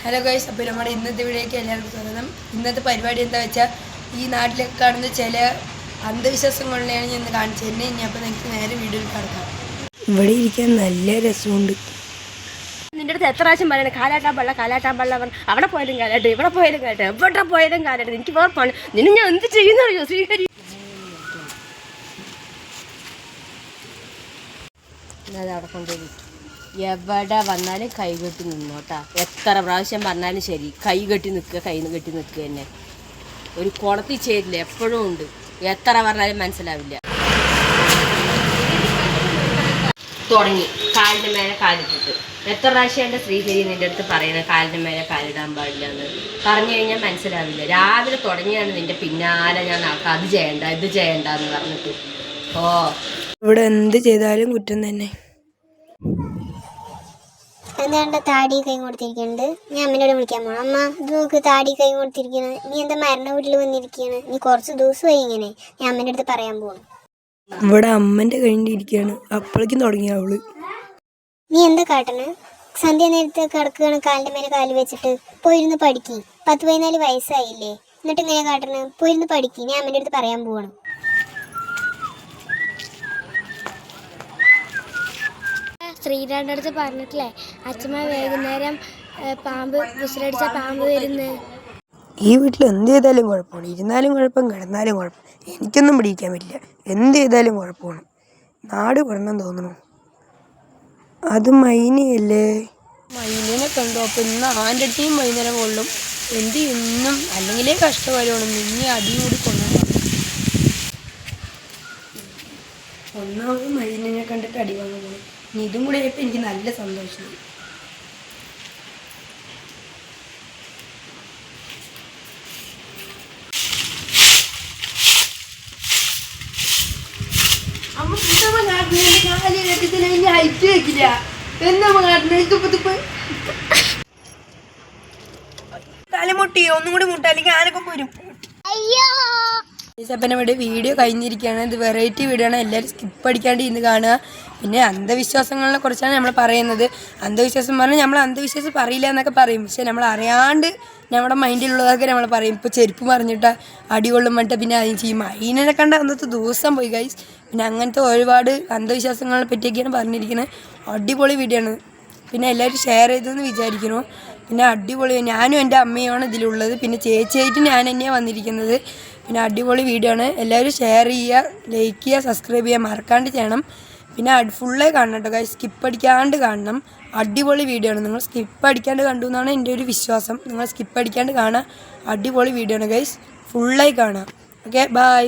Hello guys, അപ്പോൾ നമ്മുടെ ഇന്നത്തെ വീഡിയോയ്ക്ക് എല്ലാവർക്കും സ്വാഗതം. ഇന്നത്തെ പരിപാടി എന്താ വെച്ചാൽ ഈ നാട്ടിലൊക്കെ കാണുന്ന ചില അന്ധവിശ്വാസങ്ങളിലാണ് ഞാൻ ഇന്ന് കാണിച്ചത് തന്നെ. ഇനി അപ്പോൾ നിങ്ങൾക്ക് നേരെ വീഡിയോയിൽ കിടക്കാം. ഇവിടെ ഇരിക്കാൻ നല്ല രസമുണ്ട്. നിന്റെ അടുത്ത് എത്ര പ്രാവശ്യം പറയണേ കാലാട്ടാൻ പാടില്ല അവിടെ പോയാലും കാലാട്ട്, ഇവിടെ പോയാലും കാലാട്ട്, എവിടെ പോയാലും കാലാട്ട്. എനിക്ക് വേർപ്പാണ്. നിന്നെ ഞാൻ എന്ത് ചെയ്യുന്നറിയോ ശ്രീഹരി? അവിടെ കൊണ്ടുപോയി എവിടെ വന്നാലും കൈകെട്ടി നിന്നോട്ടാ. എത്ര പ്രാവശ്യം പറഞ്ഞാലും ശരി, കൈ കെട്ടി നിൽക്കുക തന്നെ. ഒരു കുളത്തിൽ ചേരില്ല, എപ്പോഴും ഉണ്ട്. എത്ര പറഞ്ഞാലും മനസ്സിലാവില്ല. തുടങ്ങി കാലിൻ്റെ മേലെ കാലിട്ടിട്ട് എത്ര പ്രാവശ്യം എൻ്റെ ശ്രീഹരി നിൻ്റെ അടുത്ത് പറയണ കാലിൻ്റെ മേലെ കാലിടാൻ പാടില്ല എന്ന് പറഞ്ഞു കഴിഞ്ഞാൽ മനസ്സിലാവില്ല. രാവിലെ തുടങ്ങിയാണ് നിൻ്റെ പിന്നാലെ ഞാൻ നടക്കുക, അത് ചെയ്യണ്ട ഇത് ചെയ്യണ്ട എന്ന് പറഞ്ഞിട്ട്. ഇവിടെ എന്ത് ചെയ്താലും കുറ്റം തന്നെ. എന്താണ്ട് താടി കൈ കൊടുത്തിരിക്കുന്നുണ്ട്. ഞാൻ അമ്മേനോട് വിളിക്കാൻ പോകണം. അമ്മ ഇത് നോക്ക്, താടി കൈ കൊടുത്തിരിക്കുന്നത്. നീ എന്താ മരണ വീട്ടിൽ വന്നിരിക്കുകയാണ്? നീ കുറച്ച് ദിവസമായി ഇങ്ങനെ. ഞാൻ അമ്മേൻ്റെ അടുത്ത് പറയാൻ പോകണം. ഇവിടെ അമ്മൻ്റെ കഴിഞ്ഞിരിക്കുകയാണ്. അപ്പോഴേക്കും തുടങ്ങി അവള്. നീ എന്താ കാട്ടണേ? സന്ധ്യ നേരത്തെ കിടക്കുകയാണ് കാലിൻ്റെ മേലെ കാല് വെച്ചിട്ട്. പോയിരുന്ന് പഠിക്കി. 14 വയസ്സായില്ലേ, എന്നിട്ട് ഇങ്ങനെ കാട്ടണേ? പോയിരുന്ന് പഠിക്കി. ഞാൻ അമ്മേൻ്റെ അടുത്ത് പറയാൻ പോകണം. ശ്രീരാൻ്റെ അടുത്ത് പറഞ്ഞിട്ടില്ലേ അച്ഛമ്മ വൈകുന്നേരം പാമ്പ് വിസിലടിച്ച പാമ്പ് വരുന്നു. ഈ വീട്ടിൽ എന്ത് ചെയ്താലും കുഴപ്പമാണ്. ഇരുന്നാലും കുഴപ്പം, കിടന്നാലും കുഴപ്പം. എനിക്കൊന്നും പിടിക്കാൻ പറ്റില്ല. എന്ത് ചെയ്താലും കുഴപ്പമാണ്. നാട് പറഞ്ഞെന്ന് തോന്നുന്നു. അത് മൈനയല്ലേ? മൈനനെ കണ്ടു. അപ്പം ഇന്ന് ആൻ്റെ ടീം വൈകുന്നേരം കൊള്ളും. എന്ത് ഇന്നും അല്ലെങ്കിലേ കഷ്ടകാലമാണ്. ഇനി അടി കൂടി കൊണ്ടുപോകും. ഒന്നാമത് മൈനനെ കണ്ടിട്ട് അടി വാങ്ങാൻ പോകും. ഇനി ഇതും കൂടെ ആയപ്പോൾ എനിക്ക് നല്ല സന്തോഷമായി. തലമുട്ടി ഒന്നും കൂടി മുട്ട, അല്ലെങ്കിൽ ആനൊക്കെ പോരും. ഈസപ്പനെ ഇവിടെ വീഡിയോ കഴിഞ്ഞിരിക്കുകയാണ്. ഇത് വെറൈറ്റി വീഡിയോ ആണ്. എല്ലാവരും സ്കിപ്പ് അടിക്കാണ്ട് ഇന്ന് കാണുക. പിന്നെ അന്ധവിശ്വാസങ്ങളെ കുറിച്ചാണ് നമ്മൾ പറയുന്നത്. അന്ധവിശ്വാസം പറഞ്ഞാൽ നമ്മൾ അന്ധവിശ്വാസം പറയില്ല എന്നൊക്കെ പറയും. പക്ഷെ നമ്മൾ അറിയാണ്ട് നമ്മുടെ മൈൻഡിലുള്ളതൊക്കെ നമ്മൾ പറയും. ഇപ്പോൾ ചെരുപ്പ് പറഞ്ഞിട്ട് അടികൊള്ളും പറഞ്ഞിട്ട് പിന്നെ അതിന് ചെയ്യും. അതിനെ കണ്ട അന്നത്തെ ദിവസം പോയി ഗൈസ്. പിന്നെ അങ്ങനത്തെ ഒരുപാട് അന്ധവിശ്വാസങ്ങളെ പറ്റിയൊക്കെയാണ് പറഞ്ഞിരിക്കുന്നത്. അടിപൊളി വീഡിയോ ആണ്. പിന്നെ എല്ലാവരും ഷെയർ ചെയ്തെന്ന് വിചാരിക്കുന്നു. പിന്നെ അടിപൊളി, ഞാനും എൻ്റെ അമ്മയുമാണ് ഇതിലുള്ളത്. പിന്നെ ചേച്ചിയായിട്ട് ഞാൻ തന്നെയാണ് വന്നിരിക്കുന്നത്. പിന്നെ അടിപൊളി വീഡിയോ ആണ്. എല്ലാവരും ഷെയർ ചെയ്യുക, ലൈക്ക് ചെയ്യുക, സബ്സ്ക്രൈബ് ചെയ്യുക മറക്കാണ്ട് ചെയ്യണം. പിന്നെ ഫുള്ളായി കാണണം കേട്ടോ ഗൈസ്. സ്കിപ്പ് അടിക്കാണ്ട് കാണണം. അടിപൊളി വീഡിയോ ആണ്. നിങ്ങൾ സ്കിപ്പ് അടിക്കാണ്ട് കണ്ടു എന്നാണ് എൻ്റെ ഒരു വിശ്വാസം. നിങ്ങൾ സ്കിപ്പ് അടിക്കാണ്ട് കാണുക. അടിപൊളി വീഡിയോ ആണ് ഗൈസ്. ഫുള്ളായി കാണുക. Okay, by.